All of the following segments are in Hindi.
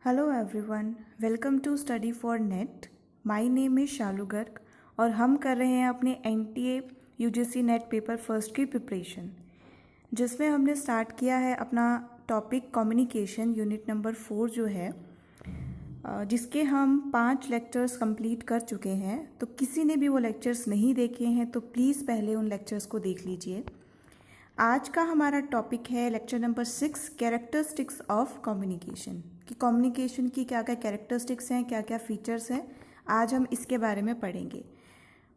Hello everyone, welcome to study for NET. My name is Shalu Garg और हम कर रहे हैं अपने NTA UGC NET paper first की प्रिपरेशन, जिसमें हमने स्टार्ट किया है अपना टॉपिक कम्युनिकेशन यूनिट नंबर 4 जो है, जिसके हम 5 लेक्चर्स कंप्लीट कर चुके हैं। तो किसी ने भी वो लेक्चर्स नहीं देखे हैं तो प्लीज़ पहले उन लेक्चर्स को देख लीजिए। आज का हमारा टॉपिक है lecture number 6, characteristics of communication, कि कम्युनिकेशन की क्या क्या कैरेक्टरिस्टिक्स हैं, क्या क्या फीचर्स हैं, आज हम इसके बारे में पढ़ेंगे।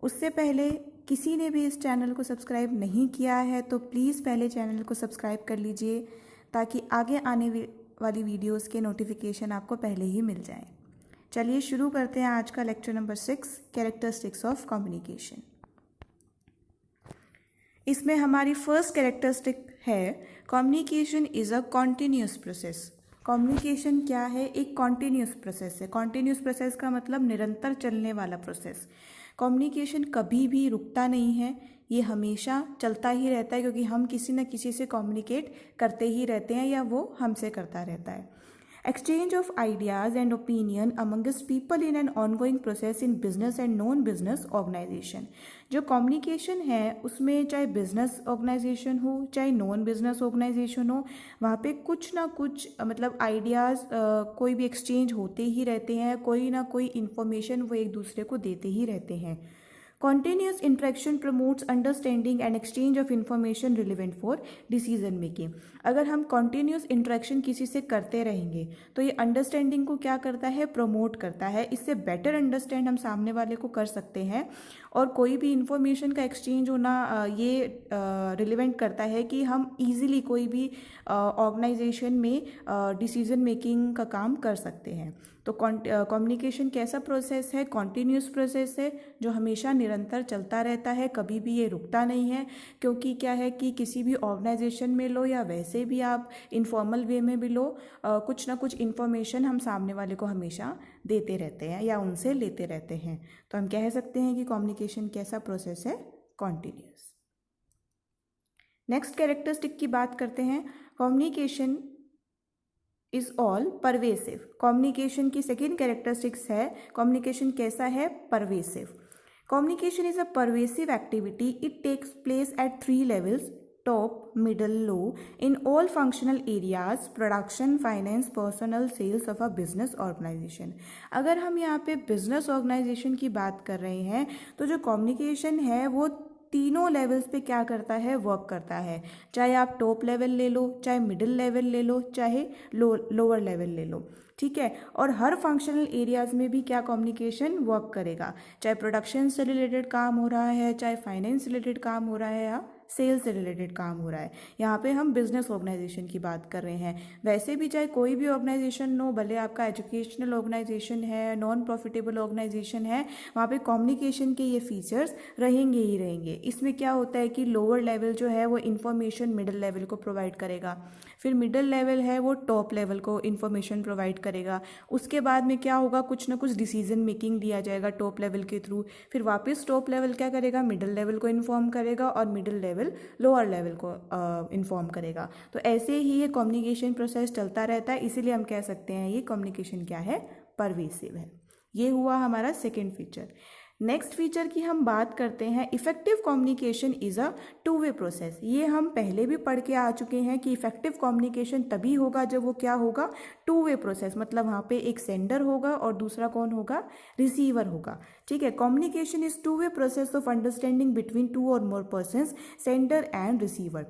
उससे पहले किसी ने भी इस चैनल को सब्सक्राइब नहीं किया है तो प्लीज़ पहले चैनल को सब्सक्राइब कर लीजिए, ताकि आगे आने वाली वीडियोस के नोटिफिकेशन आपको पहले ही मिल जाएं। चलिए शुरू करते हैं आज का lecture number 6, characteristics of communication. इसमें हमारी फर्स्ट कैरेक्टरिस्टिक है communication is a continuous process. Communication क्या है? एक कॉन्टिन्यूस प्रोसेस है। कॉन्टिन्यूस प्रोसेस का मतलब निरंतर चलने वाला प्रोसेस। कम्युनिकेशन कभी भी रुकता नहीं है, ये हमेशा चलता ही रहता है, क्योंकि हम किसी न किसी से कम्युनिकेट करते ही रहते हैं या वो हमसे करता रहता है। Exchange of ideas and opinion amongst people in an ongoing process in business and non-business organization। जो कम्युनिकेशन है उसमें चाहे बिजनेस ऑर्गेनाइजेशन हो चाहे नॉन बिजनेस ऑर्गेनाइजेशन हो, वहाँ पे कुछ ना कुछ मतलब आइडियाज़ कोई भी एक्सचेंज होते ही रहते हैं, कोई ना कोई इन्फॉर्मेशन वो एक दूसरे को देते ही रहते हैं। Continuous interaction promotes understanding and exchange of information relevant for decision making। अगर हम continuous interaction किसी से करते रहेंगे तो ये अंडरस्टैंडिंग को क्या करता है? प्रमोट करता है। इससे बेटर अंडरस्टैंड हम सामने वाले को कर सकते हैं, और कोई भी इंफॉर्मेशन का एक्सचेंज होना ये रिलेवेंट करता है कि हम इजीली कोई भी ऑर्गेनाइजेशन में डिसीजन मेकिंग का काम कर सकते हैं। तो कम्युनिकेशन कैसा प्रोसेस है? कॉन्टिन्यूस प्रोसेस है जो हमेशा निरंतर चलता रहता है, कभी भी ये रुकता नहीं है। क्योंकि क्या है कि किसी भी ऑर्गेनाइजेशन में लो या वैसे भी आप इनफॉर्मल वे में भी लो, कुछ ना कुछ इन्फॉर्मेशन हम सामने वाले को हमेशा देते रहते हैं या उनसे लेते रहते हैं। तो हम कह सकते हैं कि कम्युनिकेशन कैसा प्रोसेस है? कॉन्टिन्यूस। नेक्स्ट कैरेक्टरिस्टिक की बात करते हैं। Communication is all pervasive. Communication की सेकेंड कैरेक्टरिस्टिक्स है कम्युनिकेशन कैसा है? Pervasive. Communication is a pervasive activity. It takes place at 3 levels, top, middle, low, in all functional areas, production, finance, personal, sales of a business organization. अगर हम यहाँ पे बिजनेस ऑर्गेनाइजेशन की बात कर रहे हैं तो जो कम्युनिकेशन है वो तीनों लेवल्स पे क्या करता है? वर्क करता है। चाहे आप टॉप लेवल ले लो, चाहे मिडिल लेवल ले लो, चाहे लोअर लेवल ले लो, ठीक है। और हर फंक्शनल एरियाज में भी क्या कम्युनिकेशन वर्क करेगा। चाहे प्रोडक्शन से रिलेटेड काम हो रहा है, चाहे फाइनेंस से रिलेटेड काम हो रहा है, या सेल्स से रिलेटेड काम हो रहा है। यहाँ पे हम बिजनेस ऑर्गेनाइजेशन की बात कर रहे हैं। वैसे भी चाहे कोई भी ऑर्गेनाइजेशन हो, भले आपका एजुकेशनल ऑर्गेनाइजेशन है, नॉन प्रॉफिटेबल ऑर्गेनाइजेशन है, वहाँ पे कम्युनिकेशन के ये फीचर्स रहेंगे ही रहेंगे। इसमें क्या होता है कि लोअर लेवल जो है वो इन्फॉर्मेशन मिडिल लेवल को प्रोवाइड करेगा, फिर मिडिल लेवल है वो टॉप लेवल को इन्फॉर्मेशन प्रोवाइड करेगा। उसके बाद में क्या होगा? कुछ ना कुछ डिसीजन मेकिंग दिया जाएगा टॉप लेवल के थ्रू। फिर वापस टॉप लेवल क्या करेगा? मिडिल लेवल को इन्फॉर्म करेगा, और मिडिल लेवल लोअर लेवल को इन्फॉर्म करेगा। तो ऐसे ही ये कम्युनिकेशन प्रोसेस चलता रहता है। इसीलिए हम कह सकते हैं ये कम्युनिकेशन क्या है? परवेसिव है। ये हुआ हमारा सेकेंड फीचर। नेक्स्ट फीचर की हम बात करते हैं, effective communication is a 2 way process. ये हम पहले भी पढ़ के आ चुके हैं कि इफेक्टिव कम्युनिकेशन तभी होगा जब वो क्या होगा? 2 वे प्रोसेस। मतलब वहाँ पे एक सेंडर होगा और दूसरा कौन होगा? रिसीवर होगा, ठीक है। Communication is 2 way process of understanding between 2 और मोर पर्सन्स, सेंडर एंड रिसीवर,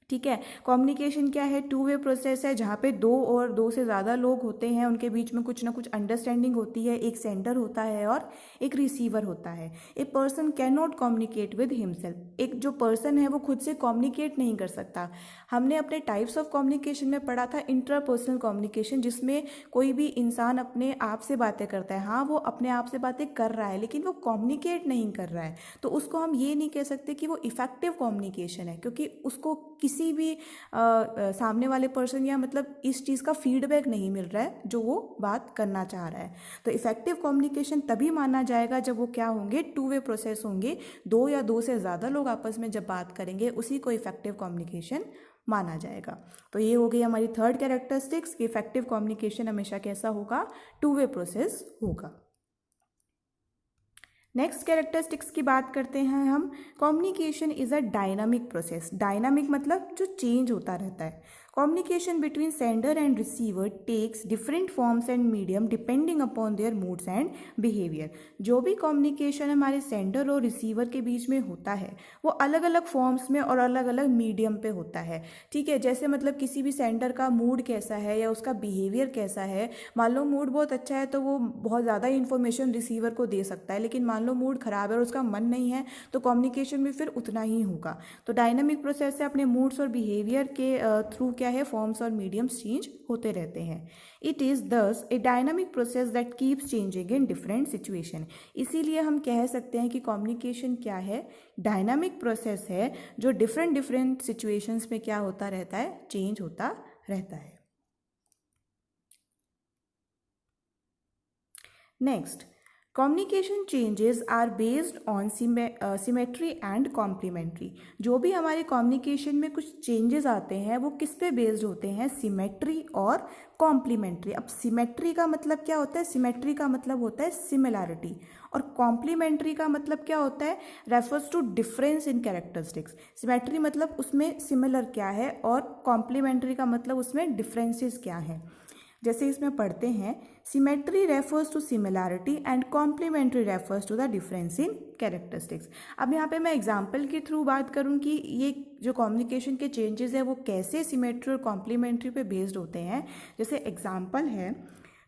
ठीक है। कम्युनिकेशन क्या है? 2 वे प्रोसेस है, जहाँ पे 2 और 2 से ज़्यादा लोग होते हैं, उनके बीच में कुछ ना कुछ अंडरस्टैंडिंग होती है। एक सेंडर होता है और एक रिसीवर होता है। A person can not communicate with himself. एक जो पर्सन है वो खुद से कम्युनिकेट नहीं कर सकता। हमने अपने टाइप्स ऑफ कम्युनिकेशन में पढ़ा था इंट्रापर्सनल कम्युनिकेशन, जिसमें कोई भी इंसान अपने आप से बातें करता है। हाँ, वो अपने आप से बातें कर रहा है लेकिन वो कम्युनिकेट नहीं कर रहा है, तो उसको हम ये नहीं कह सकते कि वो इफेक्टिव कम्युनिकेशन है, क्योंकि उसको किसी भी सामने वाले पर्सन या मतलब इस चीज़ का फीडबैक नहीं मिल रहा है जो वो बात करना चाह रहा है। तो इफेक्टिव कम्युनिकेशन तभी माना जाएगा जब वो क्या होंगे? 2 वे प्रोसेस होंगे। 2 या 2 से ज़्यादा लोग आपस में जब बात करेंगे उसी को इफेक्टिव कम्युनिकेशन माना जाएगा। तो ये हो गई हमारी थर्ड कैरेक्टरिस्टिक्स कि इफेक्टिव कम्युनिकेशन हमेशा कैसा होगा, टू वे प्रोसेस होगा। नेक्स्ट कैरेक्टरिस्टिक्स की बात करते हैं हम। Communication is a dynamic process. Dynamic मतलब जो चेंज होता रहता है। Communication between sender and receiver takes different forms and medium depending upon their moods and behaviour. जो भी कम्युनिकेशन हमारे सेंडर और रिसीवर के बीच में होता है वो अलग अलग फॉर्म्स में और अलग अलग मीडियम पे होता है। ठीक है, जैसे मतलब किसी भी सेंडर का मूड कैसा है या उसका बिहेवियर कैसा है। मान लो मूड बहुत अच्छा है तो वो बहुत ज़्यादा इन्फॉर्मेशन रिसीवर को दे सकता है, लेकिन मान लो मूड खराब है और उसका मन नहीं है तो कम्युनिकेशन भी फिर उतना ही होगा। तो डायनामिक प्रोसेस से अपने मूड्स और बिहेवियर के थ्रू क्या है, फॉर्म्स और मीडियम्स चेंज होते रहते हैं। इट इज़ दस a dynamic process that keeps changing in different situation. इसीलिए हम कह सकते हैं कि कम्युनिकेशन क्या है, डायनामिक प्रोसेस है जो डिफरेंट डिफरेंट सिचुएशंस में क्या होता रहता है, चेंज होता रहता है। Next, communication changes are based on symmetry and complementary. जो भी हमारे कम्युनिकेशन में कुछ चेंजेस आते हैं वो किस पे बेस्ड होते हैं, सिमेट्री और कॉम्प्लीमेंट्री। अब सिमेट्री का मतलब क्या होता है, सिमेट्री का मतलब होता है सिमिलैरिटी, और कॉम्प्लीमेंट्री का मतलब क्या होता है, refers to difference in characteristics. Symmetry मतलब उसमें सिमिलर क्या है और कॉम्प्लीमेंट्री का मतलब उसमें डिफरेंसेस क्या है। जैसे इसमें पढ़ते हैं, symmetry refers to similarity and complementary refers to the difference in characteristics. अब यहाँ पे मैं एग्जांपल के थ्रू बात करूँ कि ये जो कम्युनिकेशन के चेंजेस है वो कैसे सिमेट्री और कॉम्प्लीमेंट्री पे बेस्ड होते हैं। जैसे एग्जांपल है,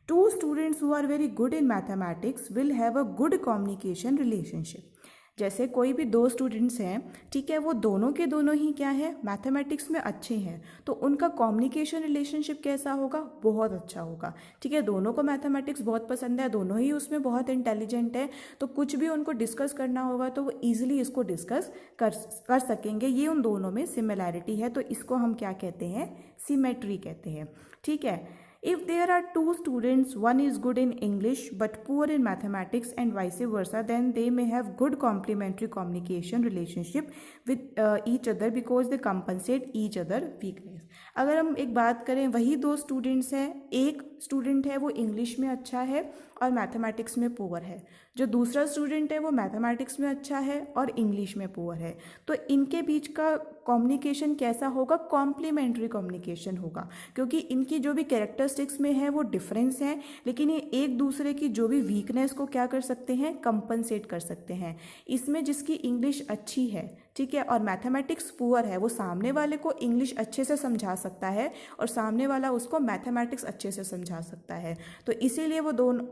two students who are very good in mathematics will have a good communication relationship. जैसे कोई भी दो स्टूडेंट्स हैं, ठीक है, वो दोनों के दोनों ही क्या है, मैथमेटिक्स में अच्छे हैं, तो उनका कम्युनिकेशन रिलेशनशिप कैसा होगा, बहुत अच्छा होगा। ठीक है, दोनों को मैथमेटिक्स बहुत पसंद है, दोनों ही उसमें बहुत इंटेलिजेंट है, तो कुछ भी उनको डिस्कस करना होगा तो वो ईजिली इसको डिस्कस कर सकेंगे। ये उन दोनों में सिमिलैरिटी है, तो इसको हम क्या कहते हैं, सिमेट्री कहते हैं। ठीक है, if there are two students, one is good in English but poor in mathematics and vice versa, then they may have good complementary communication relationship with each other because they compensate each other weakness. अगर हम एक बात करें, वही दो स्टूडेंट्स हैं, एक स्टूडेंट है वो इंग्लिश में अच्छा है और मैथमेटिक्स में पुअर है, जो दूसरा स्टूडेंट है वो मैथमेटिक्स में अच्छा है और इंग्लिश में पुअर है, तो इनके बीच का कम्युनिकेशन कैसा होगा, कॉम्प्लीमेंट्री कम्युनिकेशन होगा, क्योंकि इनकी जो भी कैरेक्टरिस्टिक्स में है वो डिफरेंस है, लेकिन ये एक दूसरे की जो भी वीकनेस को क्या कर सकते हैं, कंपनसेट कर सकते हैं। इसमें जिसकी इंग्लिश अच्छी है, ठीक है, और मैथमेटिक्स पुअर है, वो सामने वाले को इंग्लिश अच्छे से समझा सकता है और सामने वाला उसको मैथमेटिक्स अच्छे से समझा सकता है। तो इसीलिए वो दोनों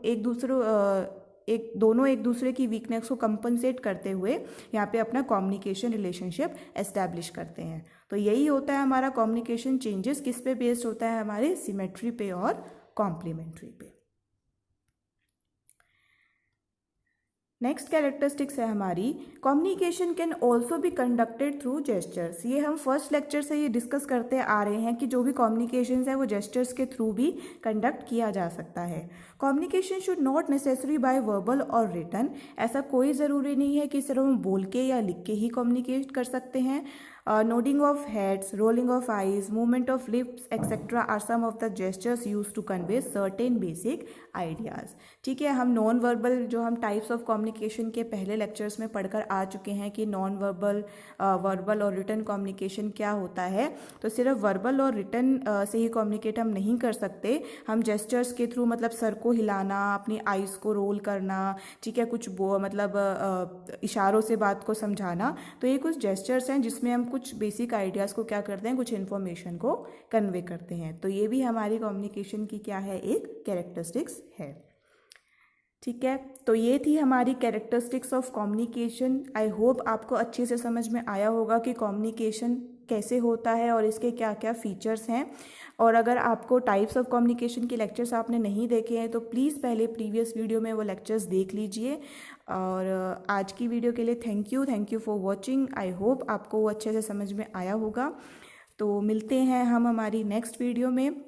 एक दूसरे की वीकनेस को कंपनसेट करते हुए यहाँ पे अपना कम्युनिकेशन रिलेशनशिप एस्टैब्लिश करते हैं। तो यही होता है हमारा कम्युनिकेशन चेंजेस किस पे बेस्ड होता है, हमारे सिमेट्री पे और कॉम्प्लीमेंट्री पे। नेक्स्ट कैरेक्टरिस्टिक्स है हमारी, communication can also be conducted through gestures. ये हम फर्स्ट लेक्चर से ये डिस्कस करते आ रहे हैं कि जो भी कम्युनिकेशन है वो जेस्चर्स के थ्रू भी कंडक्ट किया जा सकता है। Communication should not necessary bye verbal और रिटन। ऐसा कोई ज़रूरी नहीं है कि सिर्फ हम बोल के या लिख के ही कम्युनिकेट कर सकते हैं। Nodding of heads, rolling of eyes, movement of lips etcetera are some of the gestures use to convey certain basic ideas. ठीक है, हम नॉन वर्बल जो हम टाइप्स ऑफ कम्युनिकेशन के पहले लेक्चर्स में पढ़कर आ चुके हैं कि नॉन वर्बल, वर्बल और रिटन कम्युनिकेशन क्या होता है। तो सिर्फ वर्बल और रिटन से ही कम्युनिकेट हम नहीं कर सकते, हम जेस्चर्स के थ्रू, मतलब सर को हिलाना, अपनी आइज़ को रोल करना, ठीक है, कुछ मतलब इशारों से बात को समझाना, तो ये कुछ जेस्चर्स हैं जिसमें हम कुछ बेसिक आइडियाज़ को क्या करते हैं, कुछ इन्फॉर्मेशन को कन्वे करते हैं। तो ये भी हमारी कम्युनिकेशन की क्या है, एक कैरेक्टरिस्टिक्स है। ठीक है, तो ये थी हमारी characteristics of communication. I hope आपको अच्छे से समझ में आया होगा कि कम्युनिकेशन कैसे होता है और इसके क्या क्या फीचर्स हैं। और अगर आपको टाइप्स ऑफ कम्युनिकेशन के लेक्चर्स आपने नहीं देखे हैं तो प्लीज़ पहले प्रीवियस वीडियो में वो लेक्चर्स देख लीजिए। और आज की वीडियो के लिए thank you for watching. I hope आपको वो अच्छे से समझ में आया होगा। तो मिलते हैं हम हमारी नेक्स्ट वीडियो में।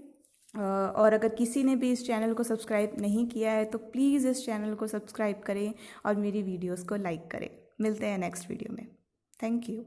और अगर किसी ने भी इस चैनल को सब्सक्राइब नहीं किया है तो प्लीज़ इस चैनल को सब्सक्राइब करें और मेरी वीडियोस को लाइक करें। मिलते हैं नेक्स्ट वीडियो में। Thank you.